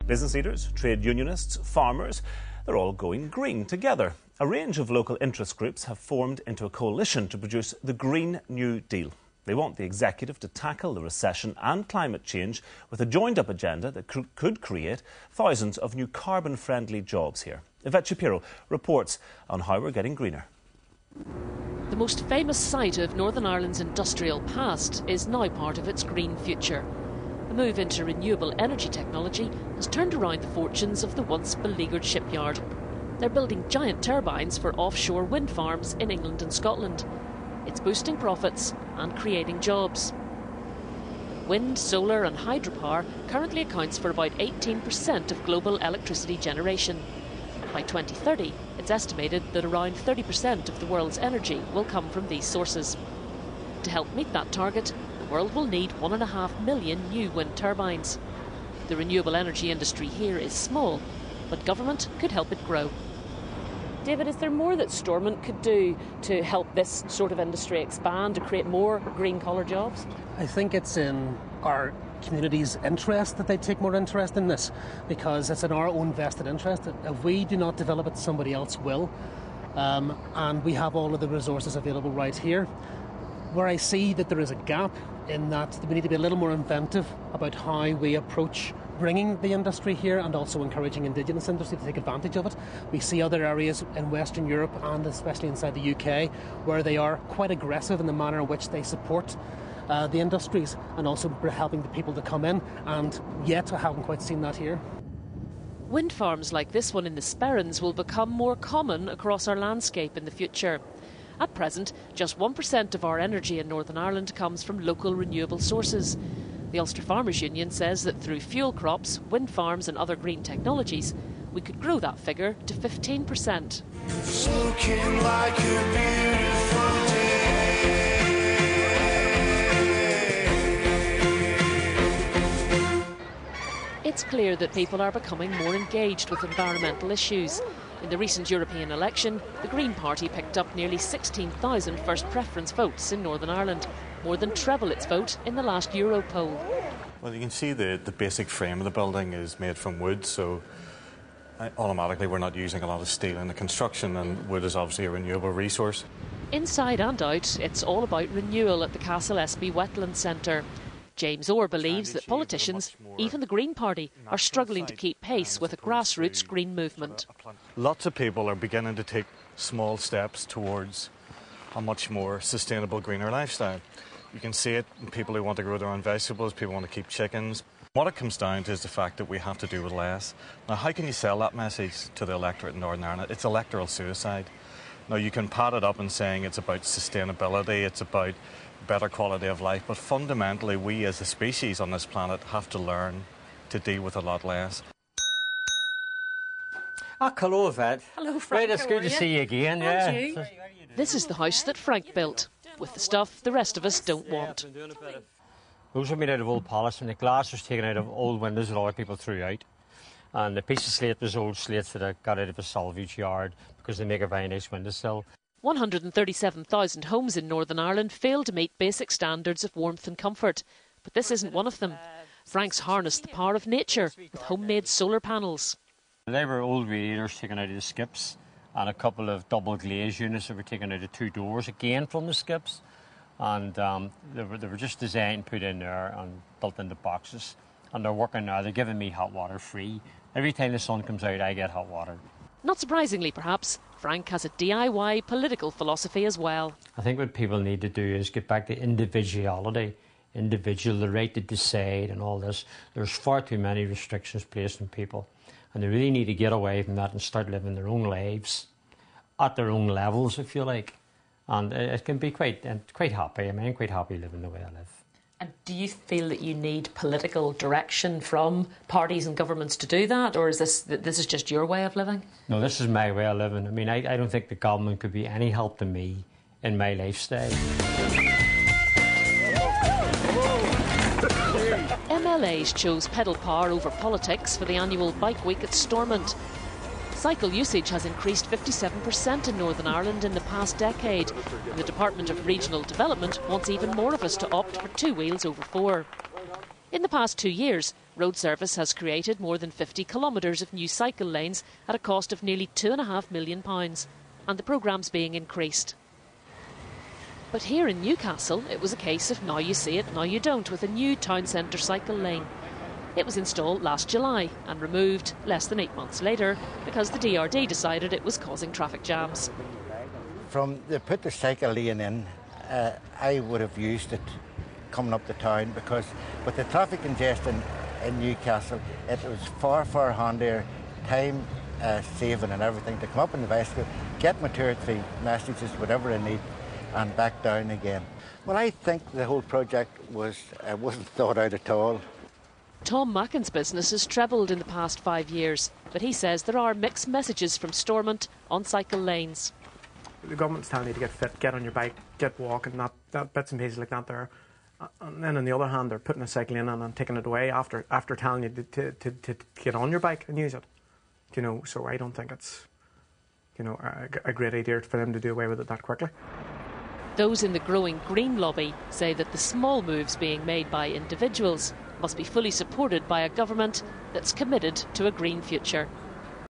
Business leaders, trade unionists, farmers, they're all going green together. A range of local interest groups have formed into a coalition to produce the Green New Deal. They want the executive to tackle the recession and climate change with a joined-up agenda that could create thousands of new carbon-friendly jobs here. Yvette Shapiro reports on how we're getting greener. The most famous site of Northern Ireland's industrial past is now part of its green future. The move into renewable energy technology has turned around the fortunes of the once beleaguered shipyard. They're building giant turbines for offshore wind farms in England and Scotland. It's boosting profits and creating jobs. Wind, solar and hydropower currently accounts for about 18% of global electricity generation. By 2030, it's estimated that around 30% of the world's energy will come from these sources. To help meet that target, the world will need 1.5 million new wind turbines. The renewable energy industry here is small, but government could help it grow. David, is there more that Stormont could do to help this sort of industry expand, to create more green-collar jobs? I think it's in our community's interest that they take more interest in this, because it's in our own vested interest. If we do not develop it, somebody else will. And we have all of the resources available right here. Where I see that there is a gap in that we need to be a little more inventive about how we approach bringing the industry here and also encouraging Indigenous industry to take advantage of it. We see other areas in Western Europe and especially inside the UK where they are quite aggressive in the manner in which they support the industries and also helping the people to come in, and yet I haven't quite seen that here. Wind farms like this one in the Sperrins will become more common across our landscape in the future. At present, just 1% of our energy in Northern Ireland comes from local renewable sources. The Ulster Farmers Union says that through fuel crops, wind farms and other green technologies, we could grow that figure to 15%. It's looking like a beautiful day. It's clear that people are becoming more engaged with environmental issues. In the recent European election, the Green Party picked up nearly 16,000 first preference votes in Northern Ireland, more than treble its vote in the last Euro poll. Well, you can see the basic frame of the building is made from wood, so automatically we're not using a lot of steel in the construction, and wood is obviously a renewable resource. Inside and out, it's all about renewal at the Castle Espy Wetland Centre. James Orr believes that politicians, even the Green Party, are struggling to keep pace with a grassroots green movement. Lots of people are beginning to take small steps towards a much more sustainable, greener lifestyle. You can see it in people who want to grow their own vegetables, people want to keep chickens. What it comes down to is the fact that we have to do with less. Now, how can you sell that message to the electorate in Northern Ireland? It's electoral suicide. Now, you can pad it up and saying it's about sustainability, it's about better quality of life, but fundamentally we as a species on this planet have to learn to deal with a lot less. Hello, Yvette. Hello, Frank. Right, it's good to see you again. Yeah. This is the house that Frank built, with the stuff the rest of us don't want. Those are made out of old polish, and the glass was taken out of old windows that a lot of people threw out. And the piece of slate was old slates that I got out of a salvage yard because they make a very nice windowsill. 137,000 homes in Northern Ireland fail to meet basic standards of warmth and comfort, but this isn't one of them. Frank's harnessed the power of nature with homemade solar panels. They were old radiators taken out of the skips, and a couple of double glazed units that were taken out of two doors again from the skips, and they were just designed, put in there and built into boxes, and they're working now. They're giving me hot water free. Every time the sun comes out I get hot water. Not surprisingly, perhaps, Frank has a DIY political philosophy as well. I think what people need to do is get back to individuality, the right to decide and all this. There's far too many restrictions placed on people, and they really need to get away from that and start living their own lives at their own levels, if you like. And it can be quite happy. I mean, I'm quite happy living the way I live. And do you feel that you need political direction from parties and governments to do that, or is this is just your way of living? No, this is my way of living. I mean, I don't think the government could be any help to me in my lifestyle. MLAs chose pedal power over politics for the annual Bike Week at Stormont. Cycle usage has increased 57% in Northern Ireland in the past decade. And the Department of Regional Development wants even more of us to opt for two wheels over four. In the past 2 years, Road Service has created more than 50 kilometres of new cycle lanes at a cost of nearly £2.5 million, and the programme's being increased. But here in Newcastle, it was a case of now you see it, now you don't, with a new town centre cycle lane. It was installed last July and removed less than 8 months later because the DRD decided it was causing traffic jams. From they put the cycle lane in, I would have used it coming up the town, because with the traffic congestion in Newcastle, it was far, far handier, time saving and everything, to come up in the bicycle, get my 2 or 3 messages, whatever I need, and back down again. Well, I think the whole project wasn't thought out at all. Tom Mackin's business has trebled in the past 5 years, but he says there are mixed messages from Stormont on cycle lanes. The government's telling you to get fit, get on your bike, get walking, that bits and pieces like that there. And then on the other hand, they're putting a cycle in and taking it away after telling you to get on your bike and use it. You know, so I don't think it's, you know, a great idea for them to do away with it that quickly. Those in the growing green lobby say that the small moves being made by individuals must be fully supported by a government that's committed to a green future.